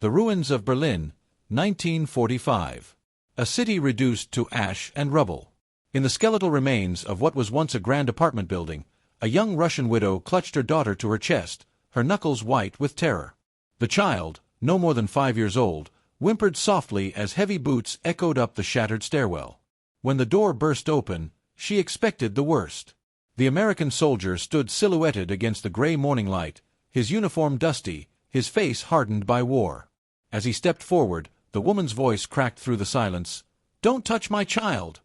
The ruins of Berlin, 1945. A city reduced to ash and rubble. In the skeletal remains of what was once a grand apartment building, a young Russian widow clutched her daughter to her chest, her knuckles white with terror. The child, no more than 5 years old, whimpered softly as heavy boots echoed up the shattered stairwell. When the door burst open, she expected the worst. The American soldier stood silhouetted against the gray morning light, his uniform dusty, his face hardened by war. As he stepped forward, the woman's voice cracked through the silence, "Don't touch my child!"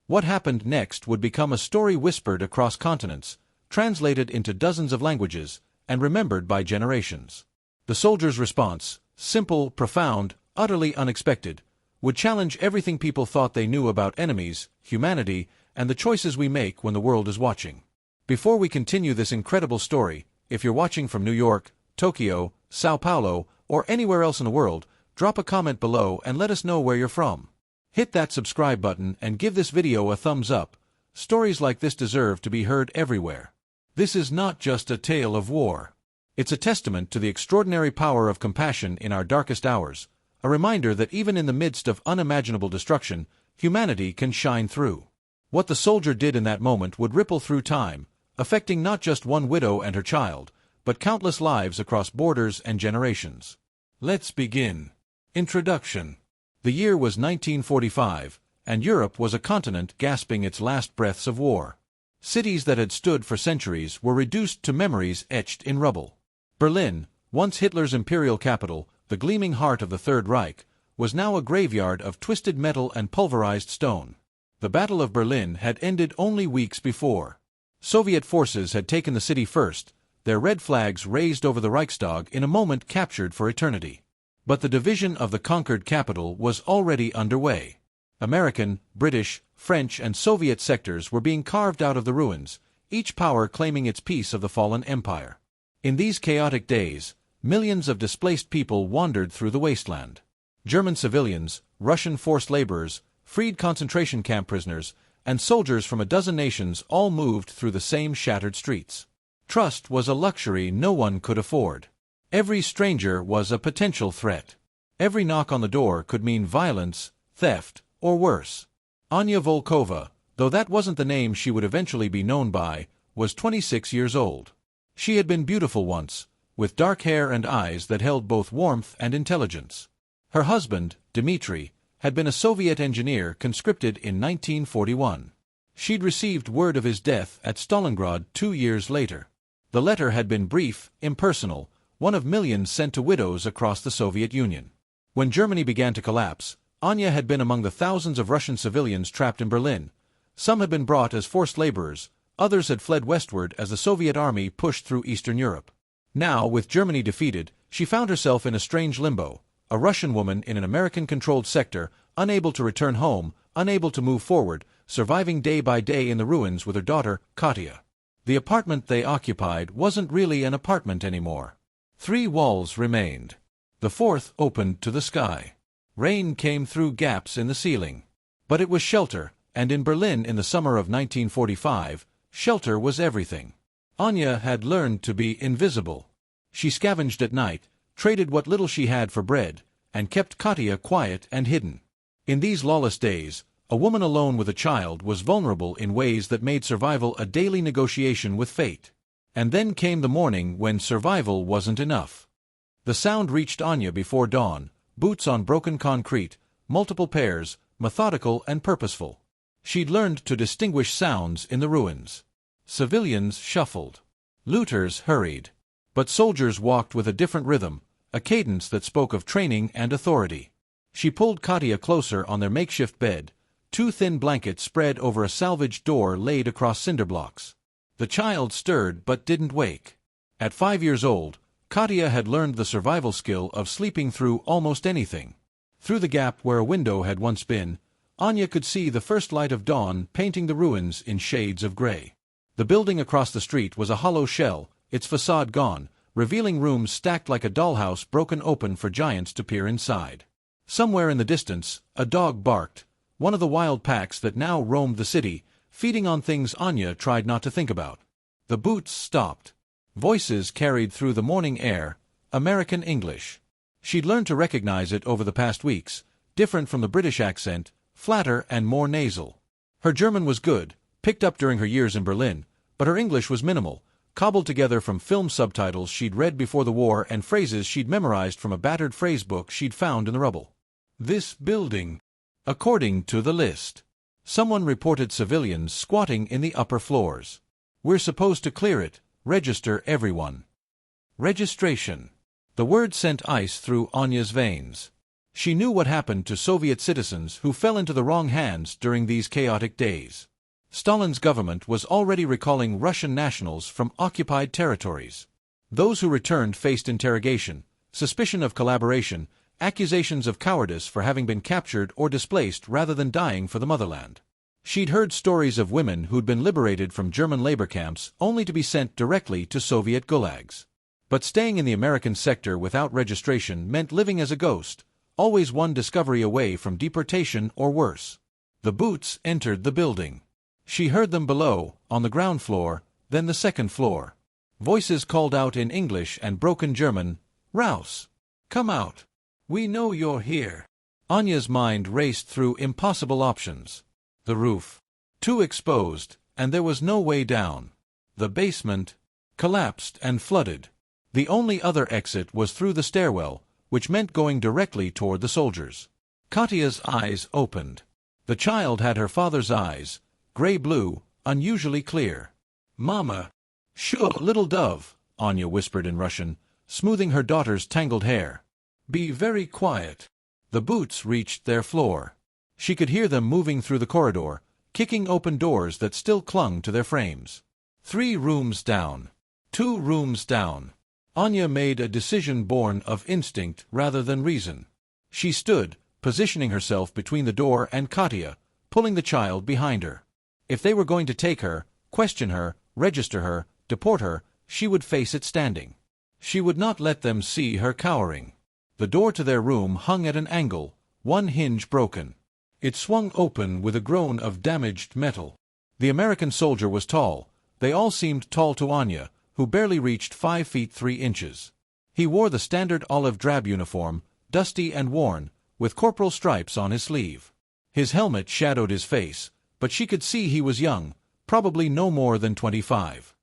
What happened next would become a story whispered across continents, translated into dozens of languages, and remembered by generations. The soldier's response, simple, profound, utterly unexpected, would challenge everything people thought they knew about enemies, humanity, and the choices we make when the world is watching. Before we continue this incredible story, if you're watching from New York, Tokyo, Sao Paulo, or anywhere else in the world, drop a comment below and let us know where you're from. Hit that subscribe button and give this video a thumbs up. Stories like this deserve to be heard everywhere. This is not just a tale of war. It's a testament to the extraordinary power of compassion in our darkest hours, a reminder that even in the midst of unimaginable destruction, humanity can shine through. What the soldier did in that moment would ripple through time, affecting not just one widow and her child, but countless lives across borders and generations. Let's begin. Introduction. The year was 1945, and Europe was a continent gasping its last breaths of war. Cities that had stood for centuries were reduced to memories etched in rubble. Berlin, once Hitler's imperial capital, the gleaming heart of the Third Reich, was now a graveyard of twisted metal and pulverized stone. The Battle of Berlin had ended only weeks before. Soviet forces had taken the city first, their red flags raised over the Reichstag in a moment captured for eternity. But the division of the conquered capital was already underway. American, British, French, and Soviet sectors were being carved out of the ruins, each power claiming its piece of the fallen empire. In these chaotic days, millions of displaced people wandered through the wasteland. German civilians, Russian forced laborers, freed concentration camp prisoners, and soldiers from a dozen nations all moved through the same shattered streets. Trust was a luxury no one could afford. Every stranger was a potential threat. Every knock on the door could mean violence, theft, or worse. Anya Volkova, though that wasn't the name she would eventually be known by, was 26 years old. She had been beautiful once, with dark hair and eyes that held both warmth and intelligence. Her husband, Dmitry, had been a Soviet engineer conscripted in 1941. She'd received word of his death at Stalingrad 2 years later. The letter had been brief, impersonal, one of millions sent to widows across the Soviet Union. When Germany began to collapse, Anya had been among the thousands of Russian civilians trapped in Berlin. Some had been brought as forced laborers, others had fled westward as the Soviet army pushed through Eastern Europe. Now, with Germany defeated, she found herself in a strange limbo, a Russian woman in an American-controlled sector, unable to return home, unable to move forward, surviving day by day in the ruins with her daughter, Katya. The apartment they occupied wasn't really an apartment anymore. 3 walls remained. The 4th opened to the sky. Rain came through gaps in the ceiling. But it was shelter, and in Berlin in the summer of 1945, shelter was everything. Anya had learned to be invisible. She scavenged at night, traded what little she had for bread, and kept Katya quiet and hidden. In these lawless days, a woman alone with a child was vulnerable in ways that made survival a daily negotiation with fate. And then came the morning when survival wasn't enough. The sound reached Anya before dawn, boots on broken concrete, multiple pairs, methodical and purposeful. She'd learned to distinguish sounds in the ruins. Civilians shuffled. Looters hurried. But soldiers walked with a different rhythm, a cadence that spoke of training and authority. She pulled Katya closer on their makeshift bed, 2 thin blankets spread over a salvaged door laid across cinder blocks. The child stirred but didn't wake. At 5 years old, Katya had learned the survival skill of sleeping through almost anything. Through the gap where a window had once been, Anya could see the first light of dawn painting the ruins in shades of gray. The building across the street was a hollow shell, its facade gone, revealing rooms stacked like a dollhouse broken open for giants to peer inside. Somewhere in the distance, a dog barked, one of the wild packs that now roamed the city, feeding on things Anya tried not to think about. The boots stopped. Voices carried through the morning air, American English. She'd learned to recognize it over the past weeks, different from the British accent, flatter and more nasal. Her German was good, picked up during her years in Berlin, but her English was minimal, cobbled together from film subtitles she'd read before the war and phrases she'd memorized from a battered phrasebook she'd found in the rubble. This building. According to the list. Someone reported civilians squatting in the upper floors. We're supposed to clear it, register everyone. Registration. The word sent ice through Anya's veins. She knew what happened to Soviet citizens who fell into the wrong hands during these chaotic days. Stalin's government was already recalling Russian nationals from occupied territories. Those who returned faced interrogation, suspicion of collaboration, accusations of cowardice for having been captured or displaced rather than dying for the motherland. She'd heard stories of women who'd been liberated from German labor camps only to be sent directly to Soviet gulags. But staying in the American sector without registration meant living as a ghost, always one discovery away from deportation or worse. The Boots entered the building. She heard them below, on the ground floor, then the second floor. Voices called out in English and broken German, "Raus! Come out! We know you're here." Anya's mind raced through impossible options. The roof. Too exposed, and there was no way down. The basement. Collapsed and flooded. The only other exit was through the stairwell, which meant going directly toward the soldiers. Katya's eyes opened. The child had her father's eyes, gray-blue, unusually clear. "Mama." "Sure, little dove," Anya whispered in Russian, smoothing her daughter's tangled hair. "Be very quiet." The Boots reached their floor. She could hear them moving through the corridor, kicking open doors that still clung to their frames. 3 rooms down. 2 rooms down. Anya made a decision born of instinct rather than reason. She stood, positioning herself between the door and Katya, pulling the child behind her. If they were going to take her, question her, register her, deport her, she would face it standing. She would not let them see her cowering. The door to their room hung at an angle, one hinge broken. It swung open with a groan of damaged metal. The American soldier was tall. They all seemed tall to Anya, who barely reached 5 feet 3 inches. He wore the standard olive drab uniform, dusty and worn, with corporal stripes on his sleeve. His helmet shadowed his face, but she could see he was young, probably no more than 25.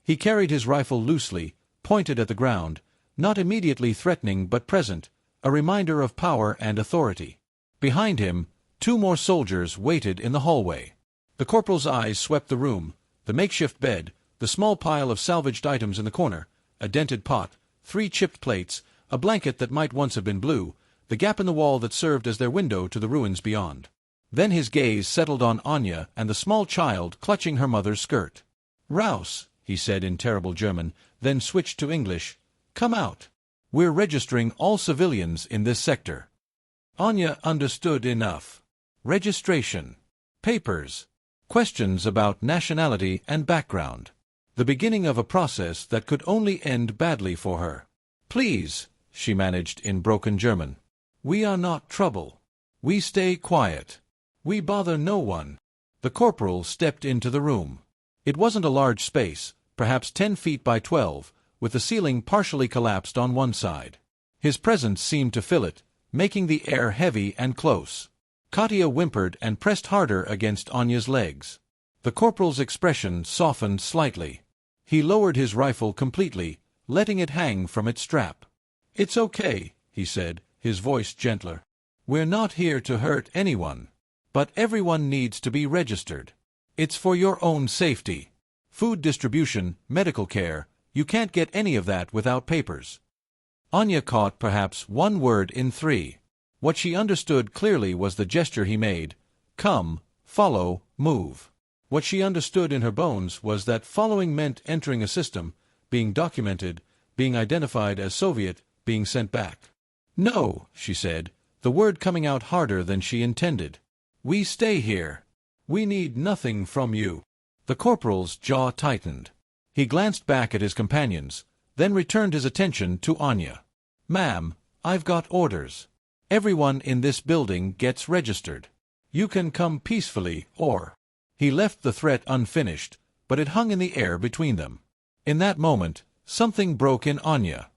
He carried his rifle loosely, pointed at the ground, not immediately threatening but present, a reminder of power and authority. Behind him, 2 more soldiers waited in the hallway. The corporal's eyes swept the room, the makeshift bed, the small pile of salvaged items in the corner, a dented pot, 3 chipped plates, a blanket that might once have been blue, the gap in the wall that served as their window to the ruins beyond. Then his gaze settled on Anya and the small child clutching her mother's skirt. "Raus," he said in terrible German, then switched to English. "Come out. We're registering all civilians in this sector." Anya understood enough. Registration. Papers. Questions about nationality and background. The beginning of a process that could only end badly for her. "Please," she managed in broken German. "We are not trouble. We stay quiet. We bother no one." The corporal stepped into the room. It wasn't a large space, perhaps 10 feet by 12, with the ceiling partially collapsed on one side. His presence seemed to fill it, making the air heavy and close. Katya whimpered and pressed harder against Anya's legs. The corporal's expression softened slightly. He lowered his rifle completely, letting it hang from its strap. "It's okay," he said, his voice gentler. "We're not here to hurt anyone. But everyone needs to be registered. It's for your own safety. Food distribution, medical care, you can't get any of that without papers." Anya caught perhaps 1 word in 3. What she understood clearly was the gesture he made. Come, follow, move. What she understood in her bones was that following meant entering a system, being documented, being identified as Soviet, being sent back. "No," she said, the word coming out harder than she intended. "We stay here. We need nothing from you." The corporal's jaw tightened. He glanced back at his companions, then returned his attention to Anya. "Ma'am, I've got orders. Everyone in this building gets registered. You can come peacefully, or—" He left the threat unfinished, but it hung in the air between them. In that moment, something broke in Anya.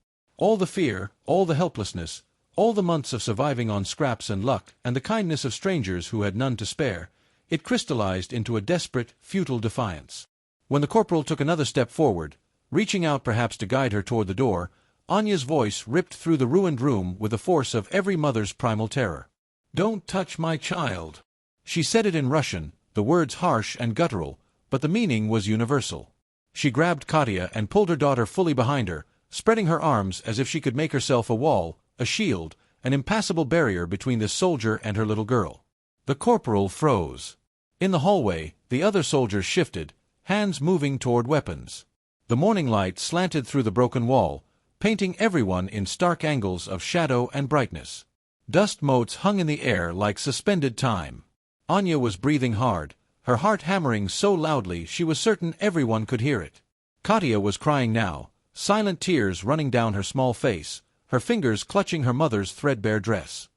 All the fear, all the helplessness, all the months of surviving on scraps and luck, and the kindness of strangers who had none to spare, it crystallized into a desperate, futile defiance. When the corporal took another step forward, reaching out perhaps to guide her toward the door, Anya's voice ripped through the ruined room with the force of every mother's primal terror. "Don't touch my child." She said it in Russian, the words harsh and guttural, but the meaning was universal. She grabbed Katya and pulled her daughter fully behind her, spreading her arms as if she could make herself a wall, a shield, an impassable barrier between this soldier and her little girl. The corporal froze. In the hallway, the other soldiers shifted, hands moving toward weapons. The morning light slanted through the broken wall, painting everyone in stark angles of shadow and brightness. Dust motes hung in the air like suspended time. Anya was breathing hard, her heart hammering so loudly she was certain everyone could hear it. Katya was crying now, silent tears running down her small face, her fingers clutching her mother's threadbare dress.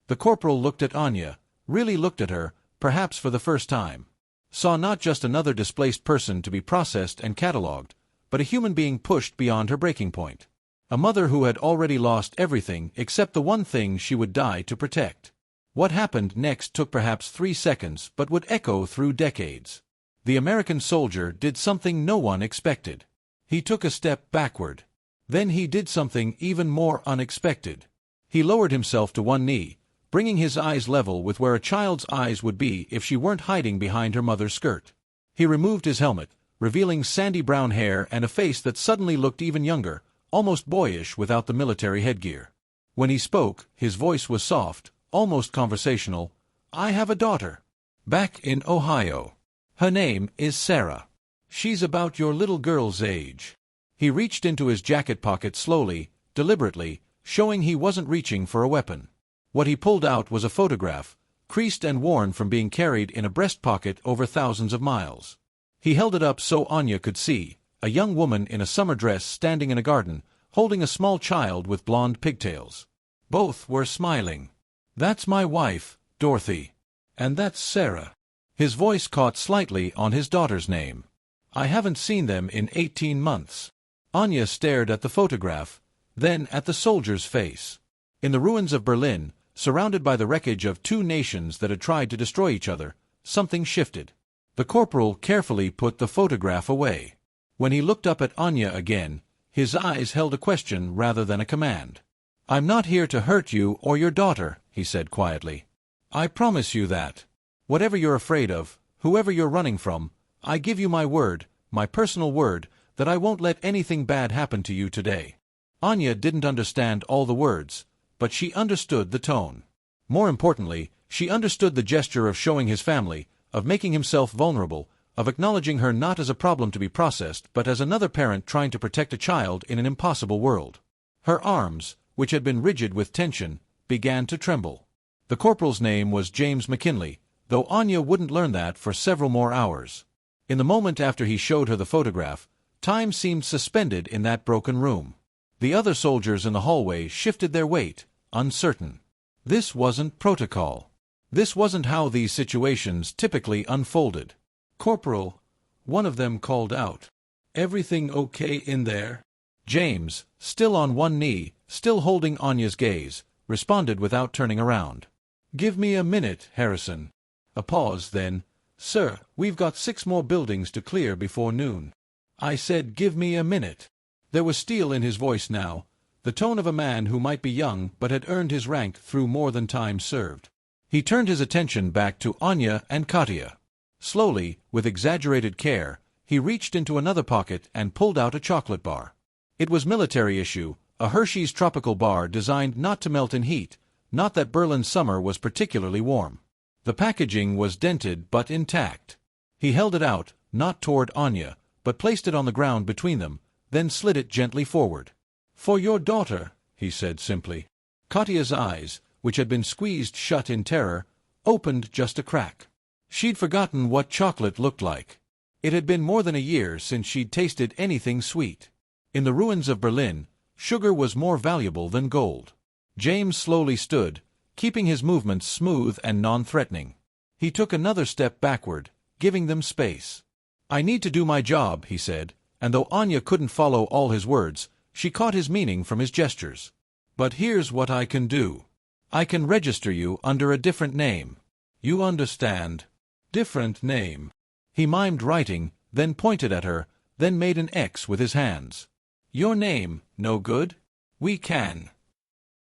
The corporal looked at Anya, really looked at her, perhaps for the first time. Saw not just another displaced person to be processed and catalogued, but a human being pushed beyond her breaking point. A mother who had already lost everything except the one thing she would die to protect. What happened next took perhaps 3 seconds but would echo through decades. The American soldier did something no one expected. He took a step backward. Then he did something even more unexpected. He lowered himself to one knee, bringing his eyes level with where a child's eyes would be if she weren't hiding behind her mother's skirt. He removed his helmet, revealing sandy brown hair and a face that suddenly looked even younger, almost boyish without the military headgear. When he spoke, his voice was soft, almost conversational. "I have a daughter. Back in Ohio. Her name is Sarah. She's about your little girl's age." He reached into his jacket pocket slowly, deliberately, showing he wasn't reaching for a weapon. What he pulled out was a photograph, creased and worn from being carried in a breast pocket over thousands of miles. He held it up so Anya could see, a young woman in a summer dress standing in a garden, holding a small child with blonde pigtails. Both were smiling. "That's my wife, Dorothy. And that's Sarah." His voice caught slightly on his daughter's name. "I haven't seen them in 18 months. Anya stared at the photograph, then at the soldier's face. In the ruins of Berlin, surrounded by the wreckage of 2 nations that had tried to destroy each other, something shifted. The corporal carefully put the photograph away. When he looked up at Anya again, his eyes held a question rather than a command. "I'm not here to hurt you or your daughter," he said quietly. "I promise you that. Whatever you're afraid of, whoever you're running from, I give you my word, my personal word, that I won't let anything bad happen to you today." Anya didn't understand all the words, but she understood the tone. More importantly, she understood the gesture of showing his family, of making himself vulnerable, of acknowledging her not as a problem to be processed but as another parent trying to protect a child in an impossible world. Her arms, which had been rigid with tension, began to tremble. The corporal's name was James McKinley, though Anya wouldn't learn that for several more hours. In the moment after he showed her the photograph, time seemed suspended in that broken room. The other soldiers in the hallway shifted their weight, uncertain. This wasn't protocol. This wasn't how these situations typically unfolded. "Corporal," one of them called out. "Everything okay in there?" James, still on one knee, still holding Anya's gaze, responded without turning around. "Give me a minute, Harrison." A pause, then, "Sir, we've got 6 more buildings to clear before noon." "I said give me a minute." There was steel in his voice now, the tone of a man who might be young but had earned his rank through more than time served. He turned his attention back to Anya and Katya. Slowly, with exaggerated care, he reached into another pocket and pulled out a chocolate bar. It was military issue, a Hershey's tropical bar designed not to melt in heat, not that Berlin's summer was particularly warm. The packaging was dented but intact. He held it out, not toward Anya, but placed it on the ground between them, then slid it gently forward. "For your daughter," he said simply. Katya's eyes, which had been squeezed shut in terror, opened just a crack. She'd forgotten what chocolate looked like. It had been more than a year since she'd tasted anything sweet. In the ruins of Berlin, sugar was more valuable than gold. James slowly stood, keeping his movements smooth and non-threatening. He took another step backward, giving them space. "I need to do my job," he said, and though Anya couldn't follow all his words, She caught his meaning from his gestures. "But here's what I can do. I can register you under a different name. You understand? Different name." He mimed writing, then pointed at her, then made an X with his hands. "Your name, no good? We can."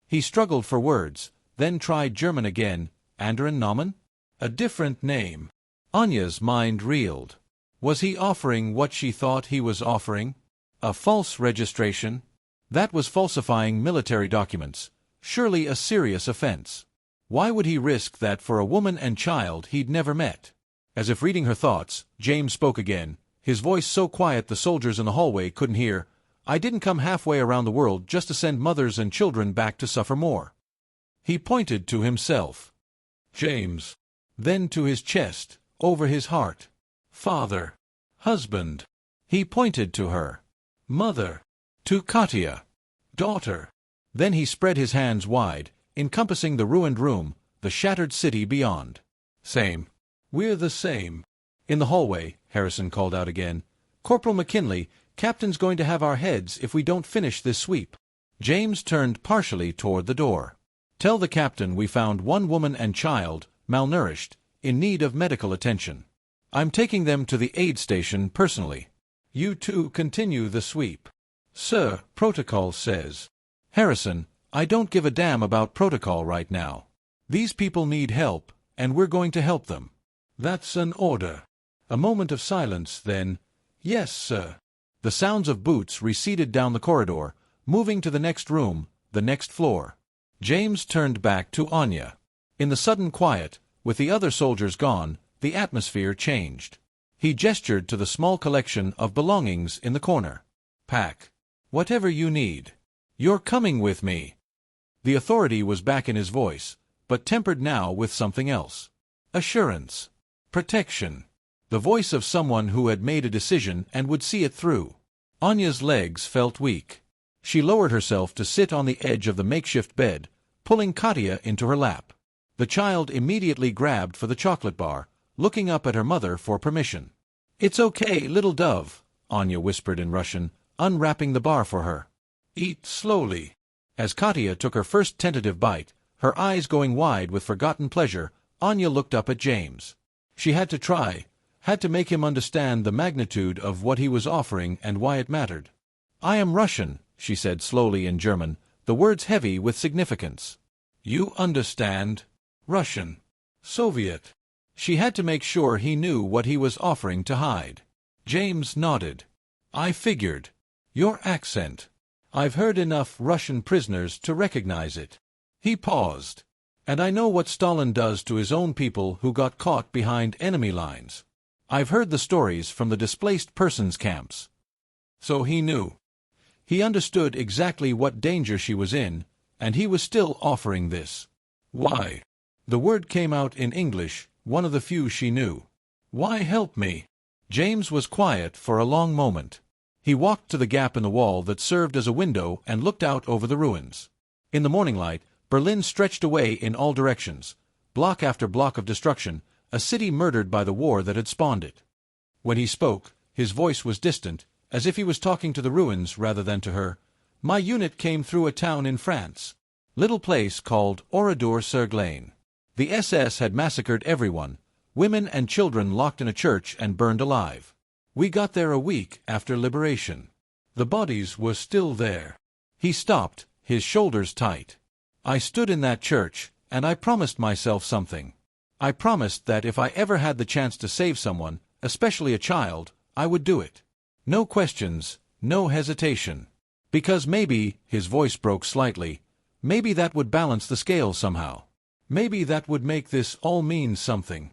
He struggled for words, then tried German again. "Anderen Namen?" A different name. Anya's mind reeled. Was he offering what she thought he was offering? A false registration? That was falsifying military documents. Surely a serious offense. Why would he risk that for a woman and child he'd never met? As if reading her thoughts, James spoke again, his voice so quiet the soldiers in the hallway couldn't hear. "I didn't come halfway around the world just to send mothers and children back to suffer more." He pointed to himself. "James." Then to his chest, over his heart. "Father. Husband." He pointed to her. "Mother." To Katya. "Daughter." Then he spread his hands wide, encompassing the ruined room, the shattered city beyond. "Same. We're the same." In the hallway, Harrison called out again, "Corporal McKinley, Captain's going to have our heads if we don't finish this sweep." James turned partially toward the door. "Tell the captain we found one woman and child, malnourished, in need of medical attention. I'm taking them to the aid station personally. You two continue the sweep." "Sir, protocol says." "Harrison, I don't give a damn about protocol right now. These people need help, and we're going to help them." "That's an order." A moment of silence, then, "Yes, sir." The sounds of boots receded down the corridor, moving to the next room, the next floor. James turned back to Anya. In the sudden quiet, with the other soldiers gone, the atmosphere changed. He gestured to the small collection of belongings in the corner. "Pack. Whatever you need. You're coming with me." The authority was back in his voice, but tempered now with something else. Assurance. Protection. The voice of someone who had made a decision and would see it through. Anya's legs felt weak. She lowered herself to sit on the edge of the makeshift bed, pulling Katya into her lap. The child immediately grabbed for the chocolate bar, looking up at her mother for permission. "It's okay, little dove," Anya whispered in Russian, unwrapping the bar for her. "Eat slowly." As Katya took her first tentative bite, her eyes going wide with forgotten pleasure, Anya looked up at James. She had to try, had to make him understand the magnitude of what he was offering and why it mattered. "I am Russian," she said slowly in German, the words heavy with significance. "You understand? Russian. Soviet." She had to make sure he knew what he was offering to hide. James nodded. "I figured. Your accent. I've heard enough Russian prisoners to recognize it." He paused. "And I know what Stalin does to his own people who got caught behind enemy lines. I've heard the stories from the displaced persons camps." So he knew. He understood exactly what danger she was in, and he was still offering this. "Why?" The word came out in English, one of the few she knew. "Why help me?" James was quiet for a long moment. He walked to the gap in the wall that served as a window and looked out over the ruins. In the morning light, Berlin stretched away in all directions, block after block of destruction, a city murdered by the war that had spawned it. When he spoke, his voice was distant, as if he was talking to the ruins rather than to her. "My unit came through a town in France. Little place called Oradour-sur-Glane. The SS had massacred everyone, women and children locked in a church and burned alive. We got there a week after liberation. The bodies were still there." He stopped, his shoulders tight. "I stood in that church, and I promised myself something. I promised that if I ever had the chance to save someone, especially a child, I would do it. No questions, no hesitation. Because maybe," his voice broke slightly, "maybe that would balance the scale somehow. Maybe that would make this all mean something."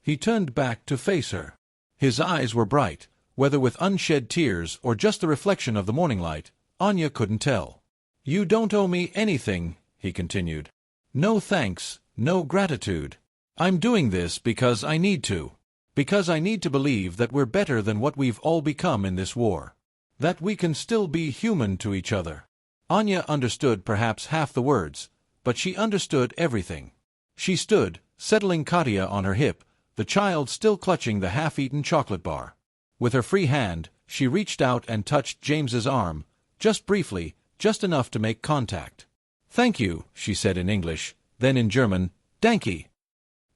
He turned back to face her. His eyes were bright, whether with unshed tears or just the reflection of the morning light, Anya couldn't tell. "You don't owe me anything," he continued. "No thanks, no gratitude. I'm doing this because I need to. Because I need to believe that we're better than what we've all become in this war. That we can still be human to each other." Anya understood perhaps half the words, but she understood everything. She stood, settling Katya on her hip, the child still clutching the half-eaten chocolate bar. With her free hand, she reached out and touched James's arm, Just briefly, just enough to make contact. "Thank you," she said in English, then in German, "Danke."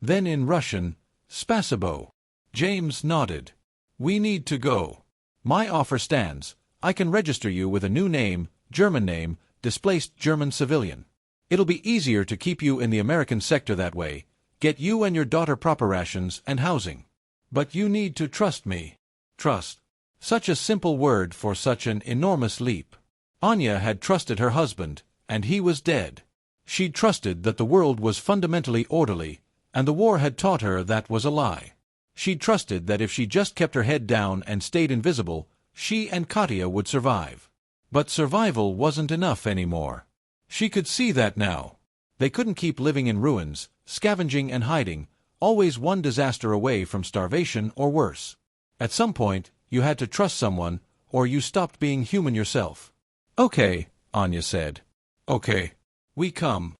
Then in Russian, "Spasibo." James nodded. "We need to go. My offer stands. I can register you with a new name, German name, displaced German civilian. It'll be easier to keep you in the American sector that way, get you and your daughter proper rations and housing. But you need to trust me." Trust. Such a simple word for such an enormous leap. Anya had trusted her husband, and he was dead. She'd trusted that the world was fundamentally orderly, and the war had taught her that was a lie. She'd trusted that if she just kept her head down and stayed invisible, she and Katya would survive. But survival wasn't enough anymore. She could see that now. They couldn't keep living in ruins, scavenging and hiding, always one disaster away from starvation or worse. At some point, you had to trust someone, or you stopped being human yourself. "Okay," Anya said. "Okay. We come."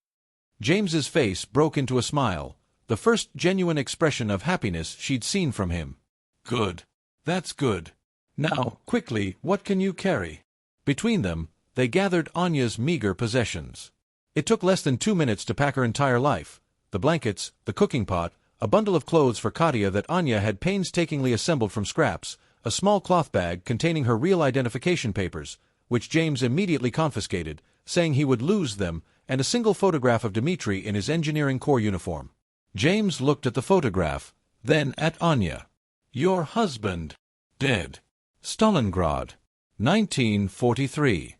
James's face broke into a smile, the first genuine expression of happiness she'd seen from him. "Good. That's good. Now, quickly, what can you carry?" Between them, they gathered Anya's meager possessions. It took less than 2 minutes to pack her entire life: the blankets, the cooking pot, a bundle of clothes for Katya that Anya had painstakingly assembled from scraps, a small cloth bag containing her real identification papers, which James immediately confiscated, saying he would lose them, and a single photograph of Dmitri in his engineering corps uniform. James looked at the photograph, then at Anya. "Your husband. Dead. Stalingrad. 1943.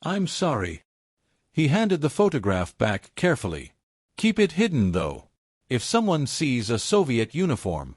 I'm sorry." He handed the photograph back carefully. "Keep it hidden, though. If someone sees a Soviet uniform."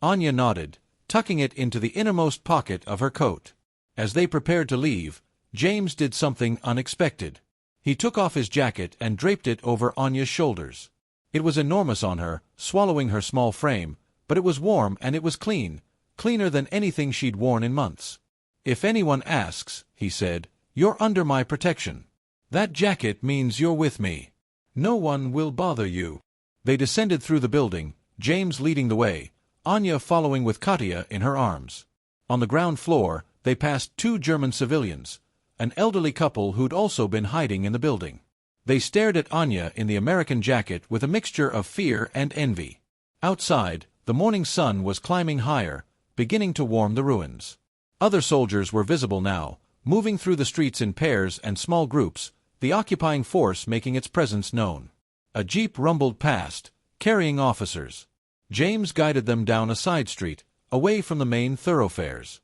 Anya nodded, tucking it into the innermost pocket of her coat. As they prepared to leave, James did something unexpected. He took off his jacket and draped it over Anya's shoulders. It was enormous on her, swallowing her small frame, but it was warm and it was clean, cleaner than anything she'd worn in months. "If anyone asks," he said, "you're under my protection. That jacket means you're with me. No one will bother you." They descended through the building, James leading the way, Anya following with Katya in her arms. On the ground floor, they passed 2 German civilians, an elderly couple who'd also been hiding in the building. They stared at Anya in the American jacket with a mixture of fear and envy. Outside, the morning sun was climbing higher, beginning to warm the ruins. Other soldiers were visible now, moving through the streets in pairs and small groups, the occupying force making its presence known. A jeep rumbled past, carrying officers. James guided them down a side street, away from the main thoroughfares.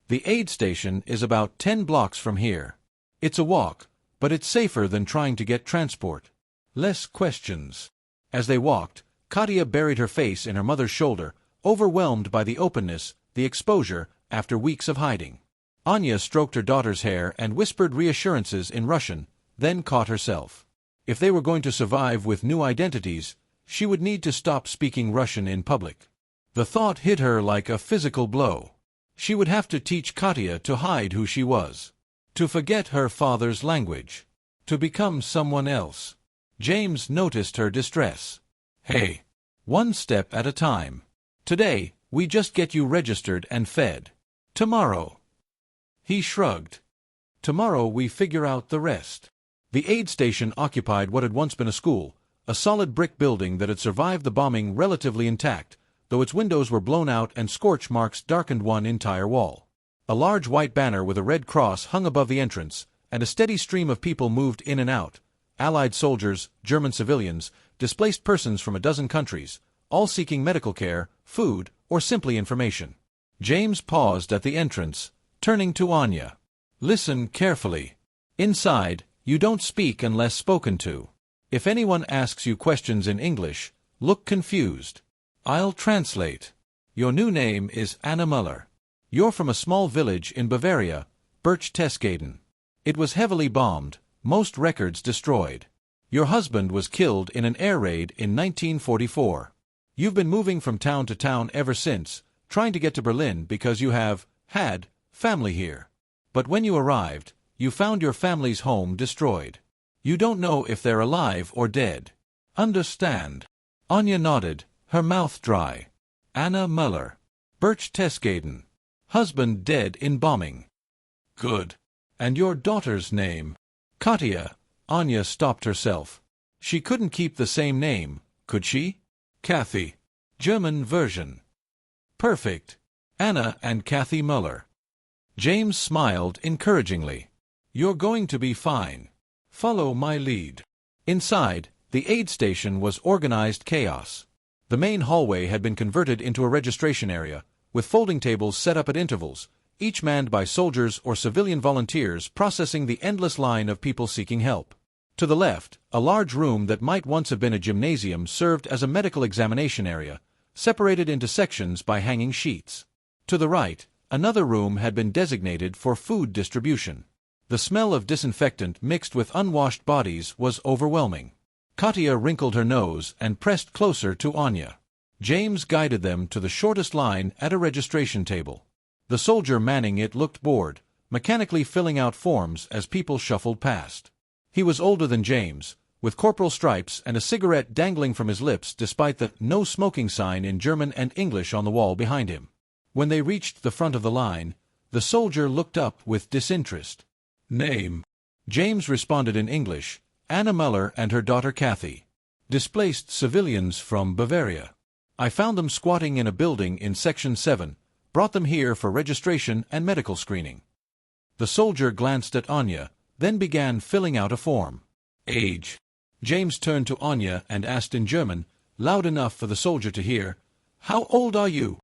"The aid station is about 10 blocks from here. It's a walk, but it's safer than trying to get transport. Less questions." As they walked, Katya buried her face in her mother's shoulder, overwhelmed by the openness, the exposure, after weeks of hiding. Anya stroked her daughter's hair and whispered reassurances in Russian, then caught herself. If they were going to survive with new identities, she would need to stop speaking Russian in public. The thought hit her like a physical blow. She would have to teach Katya to hide who she was, to forget her father's language, to become someone else. James noticed her distress. "Hey, one step at a time. Today, we just get you registered and fed. Tomorrow." He shrugged. "Tomorrow we figure out the rest." The aid station occupied what had once been a school, a solid brick building that had survived the bombing relatively intact, though its windows were blown out and scorch marks darkened one entire wall. A large white banner with a red cross hung above the entrance, and a steady stream of people moved in and out: Allied soldiers, German civilians, displaced persons from a dozen countries, all seeking medical care, food, or simply information. James paused at the entrance, turning to Anya. "Listen carefully. Inside, you don't speak unless spoken to. If anyone asks you questions in English, look confused. I'll translate. Your new name is Anna Muller. You're from a small village in Bavaria, Berchtesgaden. It was heavily bombed, most records destroyed. Your husband was killed in an air raid in 1944. You've been moving from town to town ever since, trying to get to Berlin because you have had family here. But when you arrived, you found your family's home destroyed. You don't know if they're alive or dead. Understand?" Anya nodded, her mouth dry. "Anna Muller. Berchtesgaden. Husband dead in bombing." "Good. And your daughter's name? Katya. Anya stopped herself. She couldn't keep the same name, could she? Kathy. German version. Perfect. Anna and Kathy Muller. James smiled encouragingly. You're going to be fine. Follow my lead. Inside, the aid station was organized chaos. The main hallway had been converted into a registration area, with folding tables set up at intervals, each manned by soldiers or civilian volunteers processing the endless line of people seeking help. To the left, a large room that might once have been a gymnasium served as a medical examination area, separated into sections by hanging sheets. To the right, another room had been designated for food distribution. The smell of disinfectant mixed with unwashed bodies was overwhelming. Katya wrinkled her nose and pressed closer to Anya. James guided them to the shortest line at a registration table. The soldier manning it looked bored, mechanically filling out forms as people shuffled past. He was older than James, with corporal stripes and a cigarette dangling from his lips despite the "no smoking" sign in German and English on the wall behind him. When they reached the front of the line, the soldier looked up with disinterest. Name? James responded in English, Anna Muller and her daughter Kathy. Displaced civilians from Bavaria. I found them squatting in a building in Section 7, brought them here for registration and medical screening. The soldier glanced at Anya, then began filling out a form. Age? James turned to Anya and asked in German, loud enough for the soldier to hear, How old are you?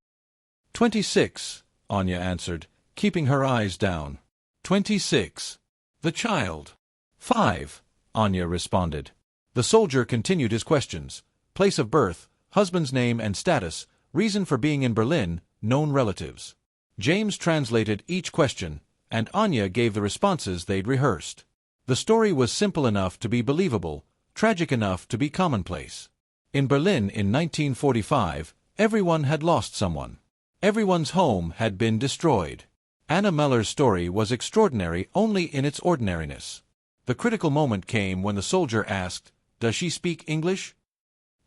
26, Anya answered, keeping her eyes down. 26. The child? 5, Anya responded. The soldier continued his questions. Place of birth, husband's name and status, reason for being in Berlin, known relatives. James translated each question, and Anya gave the responses they'd rehearsed. The story was simple enough to be believable, tragic enough to be commonplace. In Berlin in 1945, everyone had lost someone. Everyone's home had been destroyed. Anna Muller's story was extraordinary only in its ordinariness. The critical moment came when the soldier asked, Does she speak English?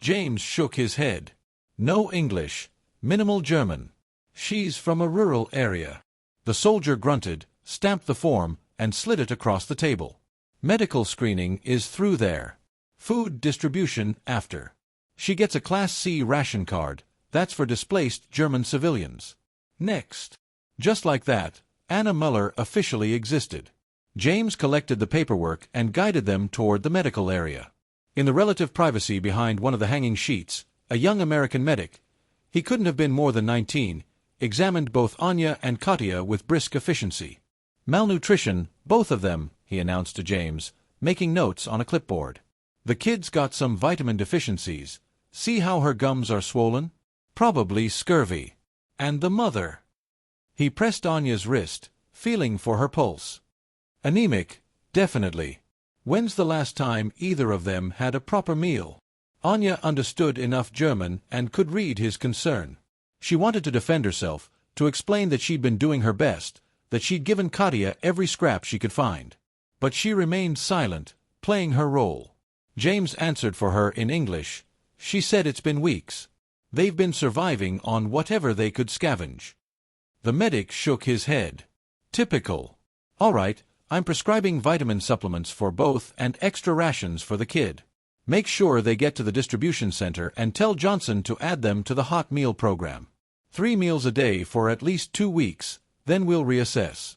James shook his head. No English, minimal German. She's from a rural area. The soldier grunted, stamped the form, and slid it across the table. Medical screening is through there. Food distribution after. She gets a Class C ration card. That's for displaced German civilians. Next. Just like that, Anna Muller officially existed. James collected the paperwork and guided them toward the medical area. In the relative privacy behind one of the hanging sheets, a young American medic, he couldn't have been more than 19, examined both Anya and Katya with brisk efficiency. Malnutrition, both of them, he announced to James, making notes on a clipboard. The kid's got some vitamin deficiencies. See how her gums are swollen? Probably scurvy. And the mother? He pressed Anya's wrist, feeling for her pulse. Anemic, definitely. When's the last time either of them had a proper meal? Anya understood enough German and could read his concern. She wanted to defend herself, to explain that she'd been doing her best, that she'd given Katya every scrap she could find. But she remained silent, playing her role. James answered for her in English. She said it's been weeks. They've been surviving on whatever they could scavenge. The medic shook his head. Typical. All right, I'm prescribing vitamin supplements for both and extra rations for the kid. Make sure they get to the distribution center and tell Johnson to add them to the hot meal program. 3 meals a day for at least 2 weeks, then we'll reassess.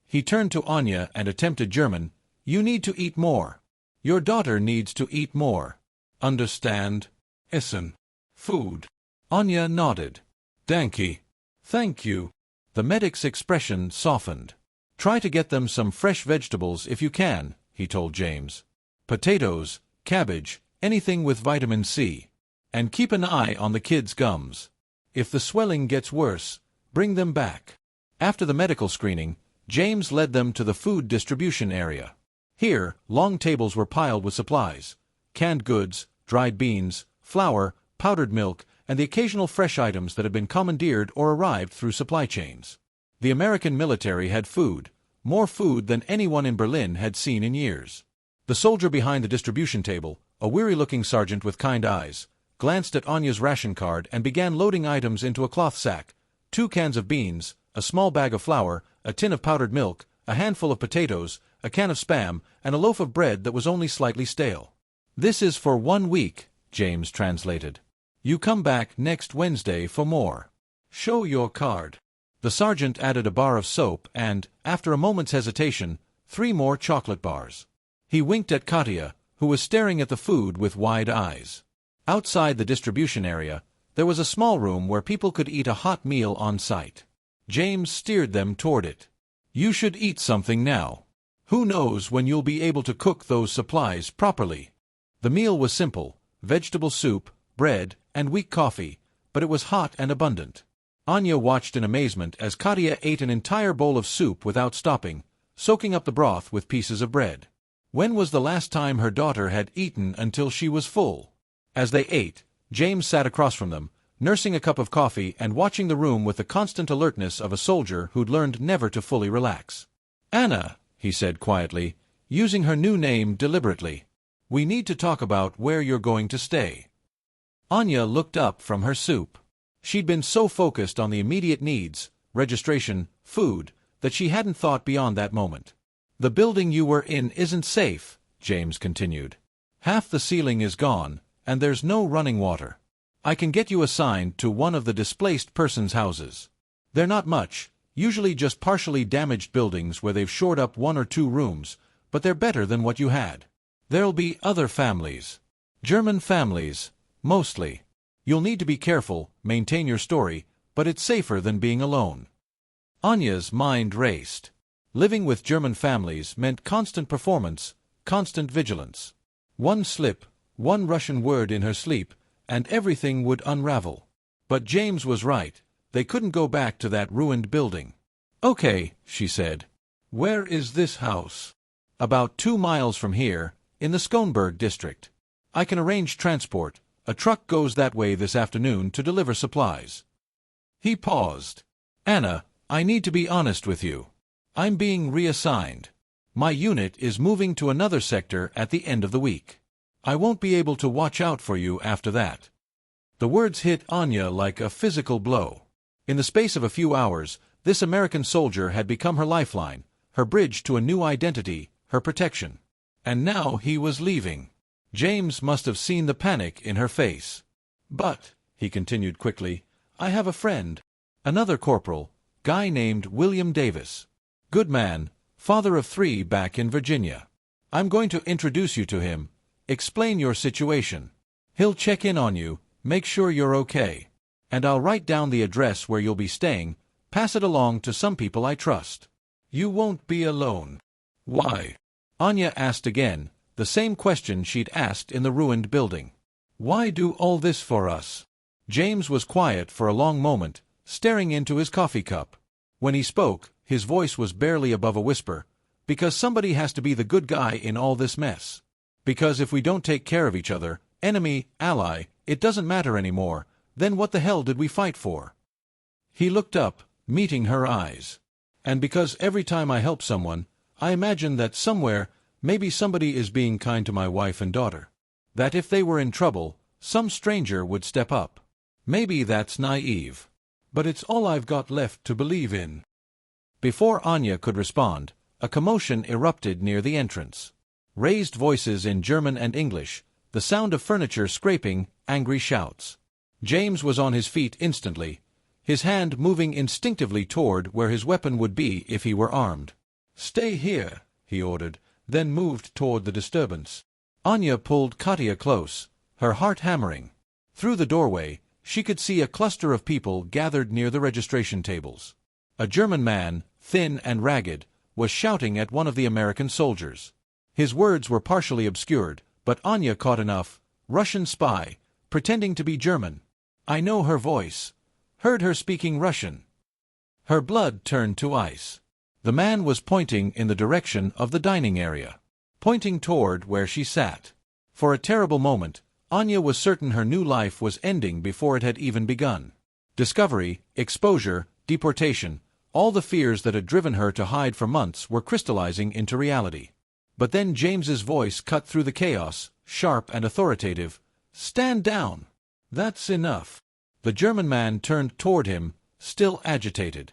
He turned to Anya and attempted German. You need to eat more. Your daughter needs to eat more. Understand? Essen. Food. Anya nodded. Danke. Thank you. The medic's expression softened. Try to get them some fresh vegetables if you can, he told James. Potatoes, cabbage, anything with vitamin C. And keep an eye on the kid's gums. If the swelling gets worse, bring them back. After the medical screening, James led them to the food distribution area. Here, long tables were piled with supplies. Canned goods, dried beans, flour, powdered milk, and the occasional fresh items that had been commandeered or arrived through supply chains. The American military had food, more food than anyone in Berlin had seen in years. The soldier behind the distribution table, a weary-looking sergeant with kind eyes, glanced at Anya's ration card and began loading items into a cloth sack: 2 cans of beans, a small bag of flour, a tin of powdered milk, a handful of potatoes, a can of Spam, and a loaf of bread that was only slightly stale. "This is for 1 week," James translated. "You come back next Wednesday for more. Show your card." The sergeant added a bar of soap and, after a moment's hesitation, 3 more chocolate bars. He winked at Katya, who was staring at the food with wide eyes. Outside the distribution area, there was a small room where people could eat a hot meal on site. James steered them toward it. "You should eat something now. Who knows when you'll be able to cook those supplies properly." The meal was simple: vegetable soup, bread, and weak coffee, but it was hot and abundant. Anya watched in amazement as Katya ate an entire bowl of soup without stopping, soaking up the broth with pieces of bread. When was the last time her daughter had eaten until she was full? As they ate, James sat across from them, nursing a cup of coffee and watching the room with the constant alertness of a soldier who'd learned never to fully relax. "Anna," he said quietly, using her new name deliberately, "we need to talk about where you're going to stay." Anya looked up from her soup. She'd been so focused on the immediate needs, registration, food, that she hadn't thought beyond that moment. "The building you were in isn't safe," James continued. "Half the ceiling is gone, and there's no running water. I can get you assigned to one of the displaced persons' houses. They're not much, usually just partially damaged buildings where they've shored up 1 or 2 rooms, but they're better than what you had. There'll be other families. German families, mostly. You'll need to be careful, maintain your story, but it's safer than being alone." Anya's mind raced. Living with German families meant constant performance, constant vigilance. One slip, one Russian word in her sleep, and everything would unravel. But James was right. They couldn't go back to that ruined building. "Okay," she said. "Where is this house?" "About 2 miles from here, in the Schonberg district. I can arrange transport. A truck goes that way this afternoon to deliver supplies." He paused. "Anna, I need to be honest with you. I'm being reassigned. My unit is moving to another sector at the end of the week. I won't be able to watch out for you after that." The words hit Anya like a physical blow. In the space of a few hours, this American soldier had become her lifeline, her bridge to a new identity, her protection. And now he was leaving. James must have seen the panic in her face. "But," he continued quickly, "I have a friend. Another corporal, guy named William Davis. Good man, father of 3 back in Virginia. I'm going to introduce you to him, explain your situation. He'll check in on you, make sure you're okay. And I'll write down the address where you'll be staying, pass it along to some people I trust. You won't be alone." "Why?" Anya asked again, the same question she'd asked in the ruined building. "Why do all this for us?" James was quiet for a long moment, staring into his coffee cup. When he spoke, his voice was barely above a whisper. "Because somebody has to be the good guy in all this mess. Because if we don't take care of each other, enemy, ally, it doesn't matter anymore, then what the hell did we fight for?" He looked up, meeting her eyes. "And because every time I help someone, I imagine that somewhere, maybe somebody is being kind to my wife and daughter. That if they were in trouble, some stranger would step up. Maybe that's naive. But it's all I've got left to believe in." Before Anya could respond, a commotion erupted near the entrance. Raised voices in German and English, the sound of furniture scraping, angry shouts. James was on his feet instantly, his hand moving instinctively toward where his weapon would be if he were armed. "Stay here," he ordered, then moved toward the disturbance. Anya pulled Katya close, her heart hammering. Through the doorway, she could see a cluster of people gathered near the registration tables. A German man, thin and ragged, was shouting at one of the American soldiers. His words were partially obscured, but Anya caught enough. "Russian spy, pretending to be German. I know her voice. Heard her speaking Russian." Her blood turned to ice. The man was pointing in the direction of the dining area, pointing toward where she sat. For a terrible moment, Anya was certain her new life was ending before it had even begun. Discovery, exposure, deportation, all the fears that had driven her to hide for months were crystallizing into reality. But then James's voice cut through the chaos, sharp and authoritative. "Stand down. That's enough." The German man turned toward him, still agitated.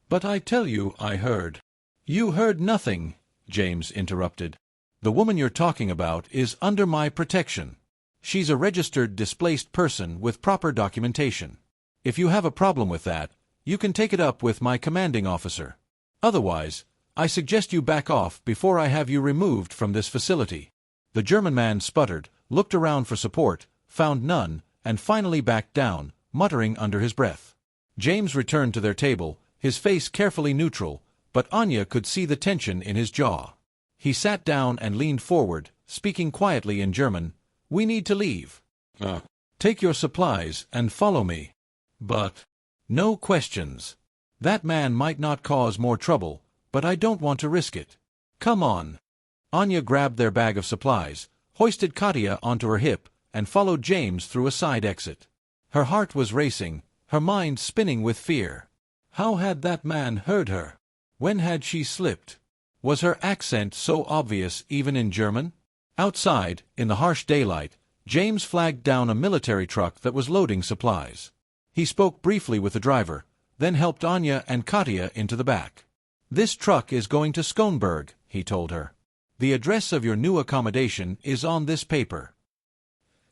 "But I tell you I heard." You heard nothing, James interrupted. The woman you're talking about is under my protection. She's a registered displaced person with proper documentation. If you have a problem with that, you can take it up with my commanding officer. Otherwise, I suggest you back off before I have you removed from this facility. The German man sputtered, looked around for support, found none, and finally backed down, muttering under his breath. James returned to their table, his face carefully neutral, but Anya could see the tension in his jaw. He sat down and leaned forward, speaking quietly in German. We need to leave. Take your supplies and follow me. But no questions. That man might not cause more trouble, but I don't want to risk it. Come on. Anya grabbed their bag of supplies, hoisted Katya onto her hip, and followed James through a side exit. Her heart was racing, her mind spinning with fear. How had that man heard her? When had she slipped? Was her accent so obvious even in German? Outside, in the harsh daylight, James flagged down a military truck that was loading supplies. He spoke briefly with the driver, then helped Anya and Katya into the back. This truck is going to Schönberg, he told her. The address of your new accommodation is on this paper.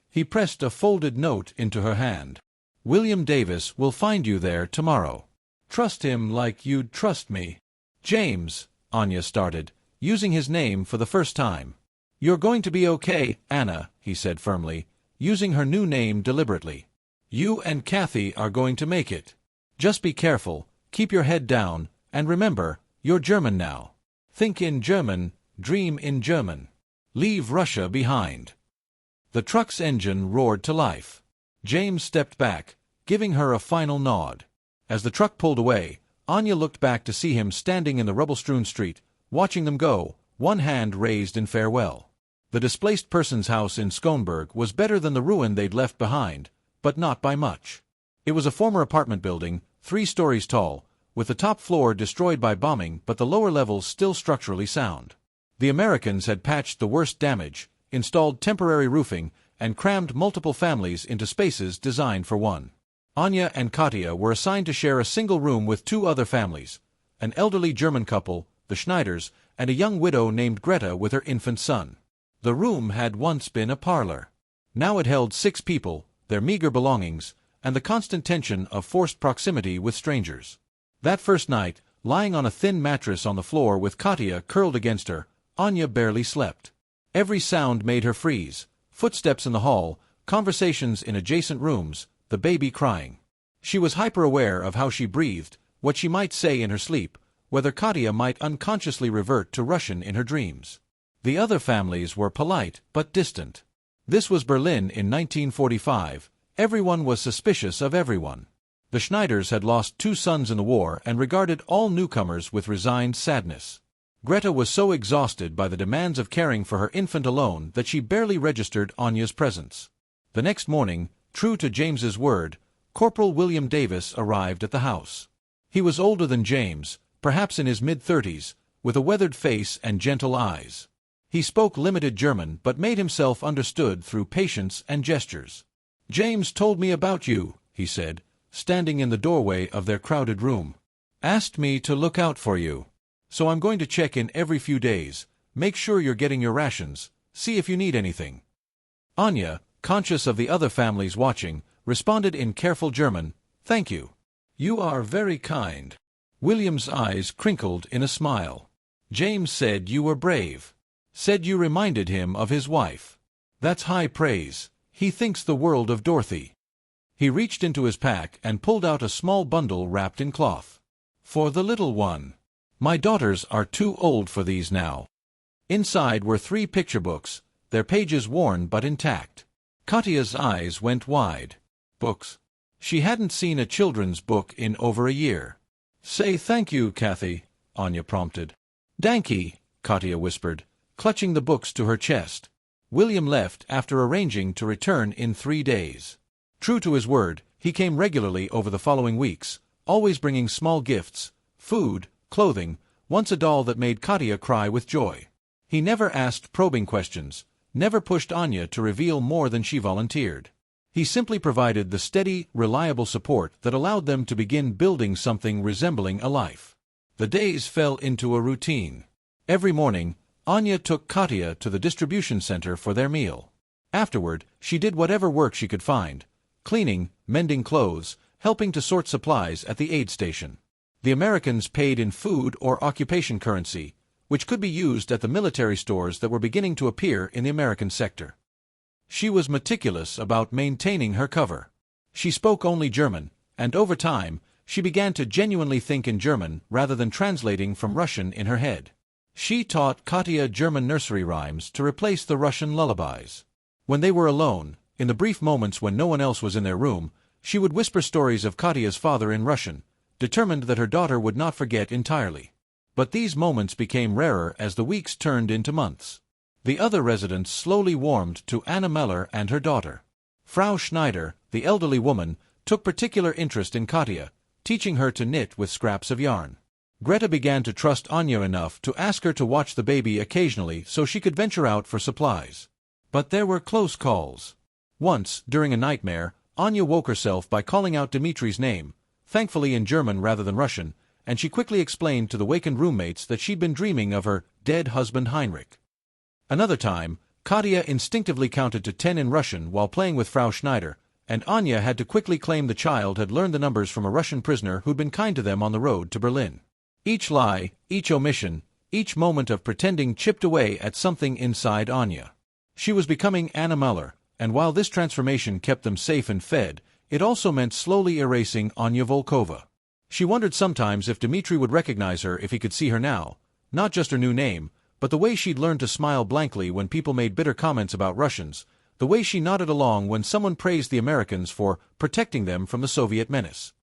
He pressed a folded note into her hand. William Davis will find you there tomorrow. Trust him like you'd trust me. James, Anya started, using his name for the first time. You're going to be okay, Anna, he said firmly, using her new name deliberately. You and Kathy are going to make it. Just be careful, keep your head down, and remember, you're German now. Think in German, dream in German. Leave Russia behind. The truck's engine roared to life. James stepped back, giving her a final nod. As the truck pulled away, Anya looked back to see him standing in the rubble-strewn street, watching them go, one hand raised in farewell. The displaced person's house in Schönberg was better than the ruin they'd left behind, but not by much. It was a former apartment building, 3 stories tall, with the top floor destroyed by bombing but the lower levels still structurally sound. The Americans had patched the worst damage, installed temporary roofing, and crammed multiple families into spaces designed for one. Anya and Katya were assigned to share a single room with 2 other families, an elderly German couple, the Schneiders, and a young widow named Greta with her infant son. The room had once been a parlor. Now it held 6 people, their meager belongings, and the constant tension of forced proximity with strangers. That first night, lying on a thin mattress on the floor with Katya curled against her, Anya barely slept. Every sound made her freeze: footsteps in the hall, conversations in adjacent rooms, the baby crying. She was hyper-aware of how she breathed, what she might say in her sleep, whether Katya might unconsciously revert to Russian in her dreams. The other families were polite but distant. This was Berlin in 1945. Everyone was suspicious of everyone. The Schneiders had lost 2 sons in the war and regarded all newcomers with resigned sadness. Greta was so exhausted by the demands of caring for her infant alone that she barely registered Anya's presence. The next morning, true to James's word, Corporal William Davis arrived at the house. He was older than James, perhaps in his mid-30s, with a weathered face and gentle eyes. He spoke limited German but made himself understood through patience and gestures. "James told me about you," he said, standing in the doorway of their crowded room. "Asked me to look out for you. So I'm going to check in every few days, make sure you're getting your rations, see if you need anything." Anya, conscious of the other families watching, responded in careful German, "Thank you. You are very kind." William's eyes crinkled in a smile. "James said you were brave. Said you reminded him of his wife. That's high praise. He thinks the world of Dorothy." He reached into his pack and pulled out a small bundle wrapped in cloth. "For the little one. My daughters are too old for these now." Inside were 3 picture books, their pages worn but intact. Katya's eyes went wide. Books. She hadn't seen a children's book in over a year. "Say thank you, Kathy," Anya prompted. "Danke," Katya whispered, clutching the books to her chest. William left after arranging to return in 3 days. True to his word, he came regularly over the following weeks, always bringing small gifts, food, clothing, once a doll that made Katya cry with joy. He never asked probing questions, never pushed Anya to reveal more than she volunteered. He simply provided the steady, reliable support that allowed them to begin building something resembling a life. The days fell into a routine. Every morning, Anya took Katya to the distribution center for their meal. Afterward, she did whatever work she could find, cleaning, mending clothes, helping to sort supplies at the aid station. The Americans paid in food or occupation currency, which could be used at the military stores that were beginning to appear in the American sector. She was meticulous about maintaining her cover. She spoke only German, and over time, she began to genuinely think in German rather than translating from Russian in her head. She taught Katya German nursery rhymes to replace the Russian lullabies. When they were alone, in the brief moments when no one else was in their room, she would whisper stories of Katya's father in Russian, determined that her daughter would not forget entirely. But these moments became rarer as the weeks turned into months. The other residents slowly warmed to Anna Meller and her daughter. Frau Schneider, the elderly woman, took particular interest in Katya, teaching her to knit with scraps of yarn. Greta began to trust Anya enough to ask her to watch the baby occasionally so she could venture out for supplies. But there were close calls. Once, during a nightmare, Anya woke herself by calling out Dmitri's name, thankfully in German rather than Russian, and she quickly explained to the wakened roommates that she'd been dreaming of her dead husband Heinrich. Another time, Katya instinctively counted to 10 in Russian while playing with Frau Schneider, and Anya had to quickly claim the child had learned the numbers from a Russian prisoner who'd been kind to them on the road to Berlin. Each lie, each omission, each moment of pretending chipped away at something inside Anya. She was becoming Anna Muller, and while this transformation kept them safe and fed, it also meant slowly erasing Anya Volkova. She wondered sometimes if Dmitri would recognize her if he could see her now, not just her new name, but the way she'd learned to smile blankly when people made bitter comments about Russians, the way she nodded along when someone praised the Americans for protecting them from the Soviet menace.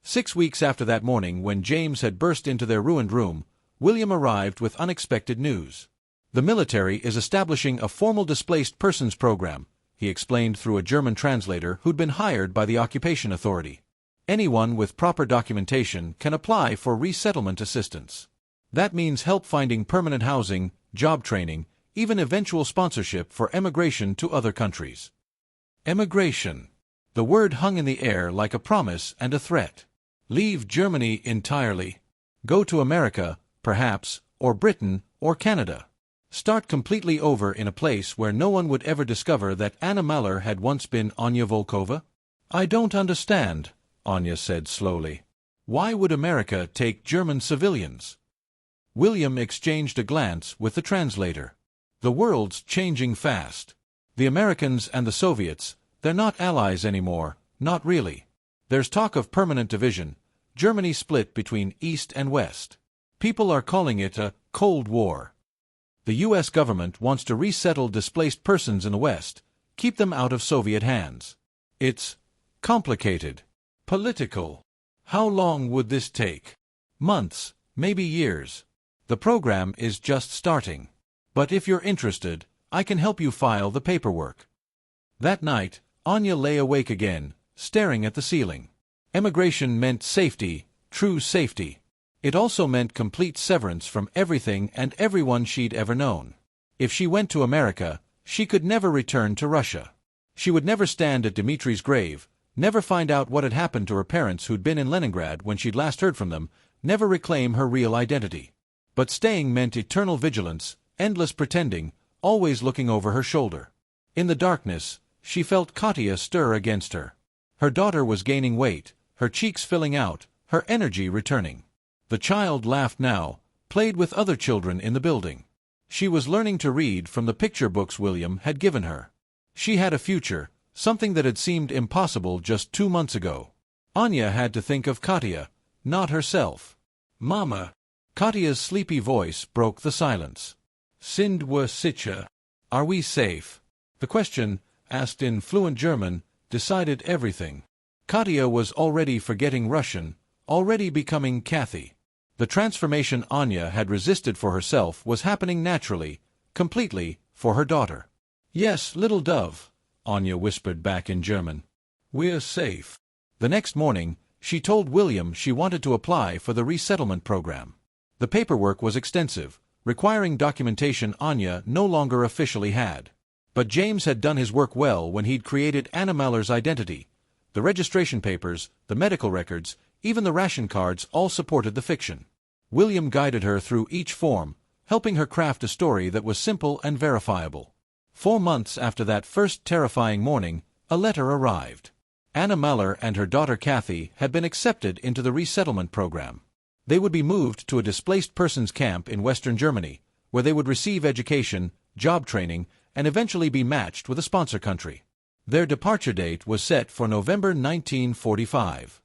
6 weeks after that morning when James had burst into their ruined room, William arrived with unexpected news. The military is establishing a formal displaced persons program, he explained through a German translator who'd been hired by the occupation authority. Anyone with proper documentation can apply for resettlement assistance. That means help finding permanent housing, job training, even eventual sponsorship for emigration to other countries. Emigration. The word hung in the air like a promise and a threat. Leave Germany entirely. Go to America, perhaps, or Britain, or Canada. Start completely over in a place where no one would ever discover that Anna Meller had once been Anya Volkova? I don't understand, Anya said slowly. Why would America take German civilians? William exchanged a glance with the translator. The world's changing fast. The Americans and the Soviets, they're not allies anymore, not really. There's talk of permanent division, Germany split between East and West. People are calling it a Cold War. The U.S. government wants to resettle displaced persons in the West, keep them out of Soviet hands. It's complicated. Political. How long would this take? Months, maybe years. The program is just starting. But if you're interested, I can help you file the paperwork. That night, Anya lay awake again, staring at the ceiling. Emigration meant safety, true safety. It also meant complete severance from everything and everyone she'd ever known. If she went to America, she could never return to Russia. She would never stand at Dmitri's grave, never find out what had happened to her parents who'd been in Leningrad when she'd last heard from them, never reclaim her real identity. But staying meant eternal vigilance, endless pretending, always looking over her shoulder. In the darkness, she felt Katya stir against her. Her daughter was gaining weight, her cheeks filling out, her energy returning. The child laughed now, played with other children in the building. She was learning to read from the picture books William had given her. She had a future, something that had seemed impossible just 2 months ago. Anya had to think of Katya, not herself. Mama. Katya's sleepy voice broke the silence. Sind wir sicher? Are we safe? The question, asked in fluent German, decided everything. Katya was already forgetting Russian, already becoming Kathy. The transformation Anya had resisted for herself was happening naturally, completely, for her daughter. Yes, little dove, Anya whispered back in German. We're safe. The next morning, she told William she wanted to apply for the resettlement program. The paperwork was extensive, requiring documentation Anya no longer officially had. But James had done his work well when he'd created Anna Meller's identity. The registration papers, the medical records, even the ration cards all supported the fiction. William guided her through each form, helping her craft a story that was simple and verifiable. 4 months after that first terrifying morning, a letter arrived. Anna Muller and her daughter Kathy had been accepted into the resettlement program. They would be moved to a displaced persons camp in Western Germany, where they would receive education, job training, and eventually be matched with a sponsor country. Their departure date was set for November 1945.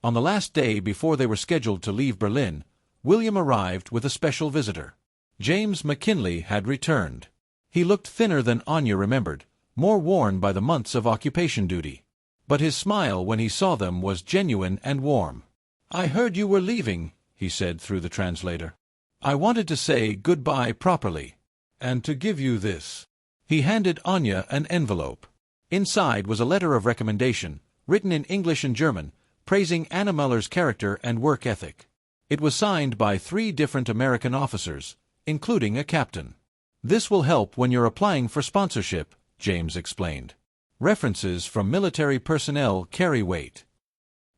On the last day before they were scheduled to leave Berlin, William arrived with a special visitor. James McKinley had returned. He looked thinner than Anya remembered, more worn by the months of occupation duty. But his smile when he saw them was genuine and warm. "I heard you were leaving," he said through the translator. "I wanted to say goodbye properly, and to give you this." He handed Anya an envelope. Inside was a letter of recommendation, written in English and German, praising Anna Muller's character and work ethic. It was signed by 3 different American officers, including a captain. "This will help when you're applying for sponsorship," James explained. "References from military personnel carry weight."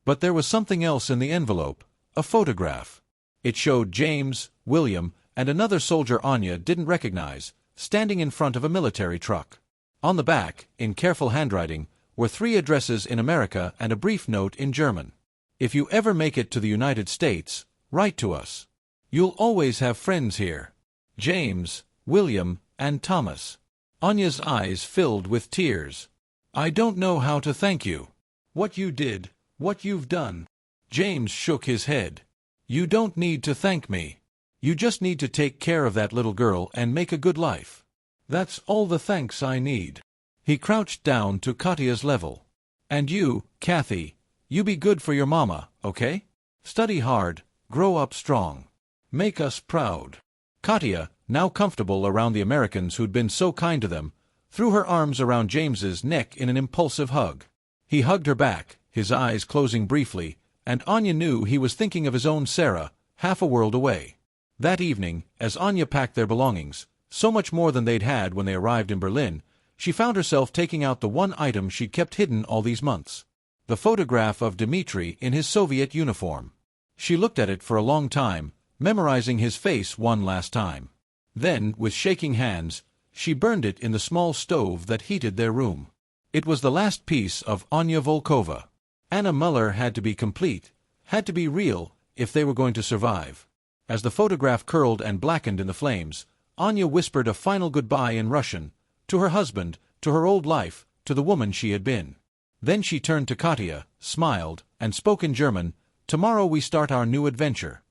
But there was something else in the envelope, a photograph. It showed James, William, and another soldier Anya didn't recognize, standing in front of a military truck. On the back, in careful handwriting, were 3 addresses in America and a brief note in German. "If you ever make it to the United States, write to us. You'll always have friends here. James, William, and Thomas." Anya's eyes filled with tears. "I don't know how to thank you. What you did, what you've done." James shook his head. "You don't need to thank me. You just need to take care of that little girl and make a good life. That's all the thanks I need." He crouched down to Katya's level. "And you, Kathy, you be good for your mama, okay? Study hard, grow up strong. Make us proud." Katya, now comfortable around the Americans who'd been so kind to them, threw her arms around James's neck in an impulsive hug. He hugged her back, his eyes closing briefly, and Anya knew he was thinking of his own Sarah, half a world away. That evening, as Anya packed their belongings, so much more than they'd had when they arrived in Berlin, she found herself taking out the one item she'd kept hidden all these months. The photograph of Dmitri in his Soviet uniform. She looked at it for a long time, memorizing his face one last time. Then, with shaking hands, she burned it in the small stove that heated their room. It was the last piece of Anya Volkova. Anna Muller had to be complete, had to be real, if they were going to survive. As the photograph curled and blackened in the flames, Anya whispered a final goodbye in Russian, to her husband, to her old life, to the woman she had been. Then she turned to Katya, smiled, and spoke in German, "Tomorrow we start our new adventure."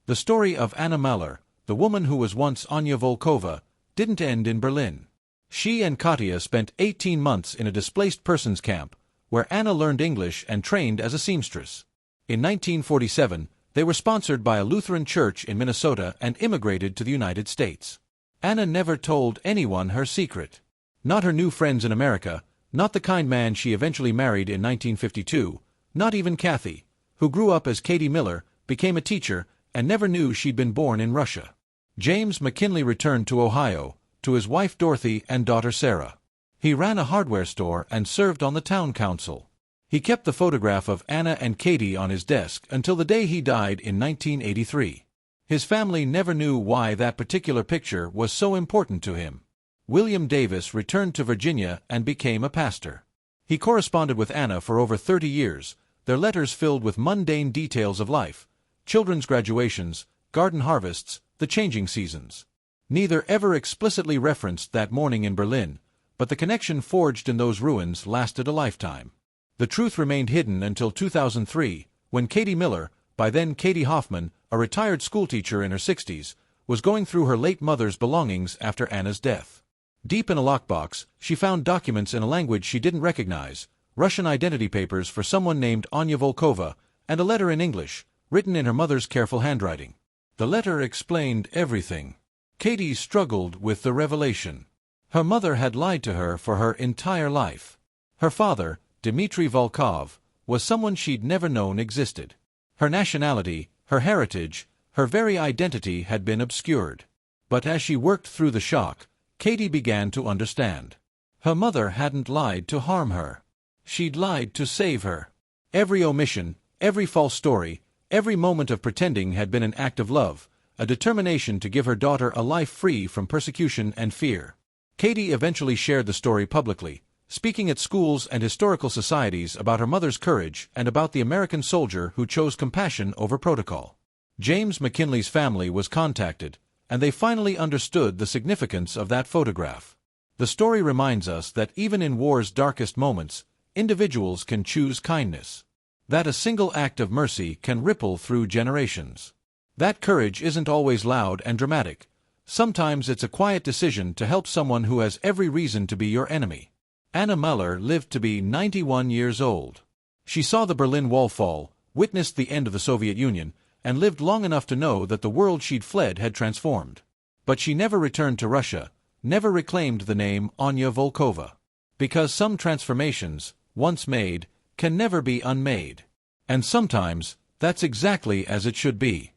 The story of Anna Muller, the woman who was once Anya Volkova, didn't end in Berlin. She and Katya spent 18 months in a displaced persons camp, where Anna learned English and trained as a seamstress. In 1947, they were sponsored by a Lutheran church in Minnesota and immigrated to the United States. Anna never told anyone her secret. Not her new friends in America, not the kind man she eventually married in 1952, not even Kathy, who grew up as Katie Miller, became a teacher, and never knew she'd been born in Russia. James McKinley returned to Ohio, to his wife Dorothy and daughter Sarah. He ran a hardware store and served on the town council. He kept the photograph of Anna and Katie on his desk until the day he died in 1983. His family never knew why that particular picture was so important to him. William Davis returned to Virginia and became a pastor. He corresponded with Anna for over 30 years, their letters filled with mundane details of life, children's graduations, garden harvests, the changing seasons. Neither ever explicitly referenced that morning in Berlin, but the connection forged in those ruins lasted a lifetime. The truth remained hidden until 2003, when Katie Miller, by then Katie Hoffman, a retired schoolteacher in her 60s, was going through her late mother's belongings after Anna's death. Deep in a lockbox, she found documents in a language she didn't recognize, Russian identity papers for someone named Anya Volkova, and a letter in English, written in her mother's careful handwriting. The letter explained everything. Katie struggled with the revelation. Her mother had lied to her for her entire life. Her father, Dmitri Volkov, was someone she'd never known existed. Her nationality, her heritage, her very identity had been obscured. But as she worked through the shock, Katie began to understand. Her mother hadn't lied to harm her. She'd lied to save her. Every omission, every false story, Every moment of pretending had been an act of love, a determination to give her daughter a life free from persecution and fear. Katie eventually shared the story publicly, speaking at schools and historical societies about her mother's courage and about the American soldier who chose compassion over protocol. James McKinley's family was contacted, and they finally understood the significance of that photograph. The story reminds us that even in war's darkest moments, individuals can choose kindness. That a single act of mercy can ripple through generations. That courage isn't always loud and dramatic. Sometimes it's a quiet decision to help someone who has every reason to be your enemy. Anna Muller lived to be 91 years old. She saw the Berlin Wall fall, witnessed the end of the Soviet Union, and lived long enough to know that the world she'd fled had transformed. But she never returned to Russia, never reclaimed the name Anya Volkova. Because some transformations, once made, can never be unmade. And sometimes, that's exactly as it should be.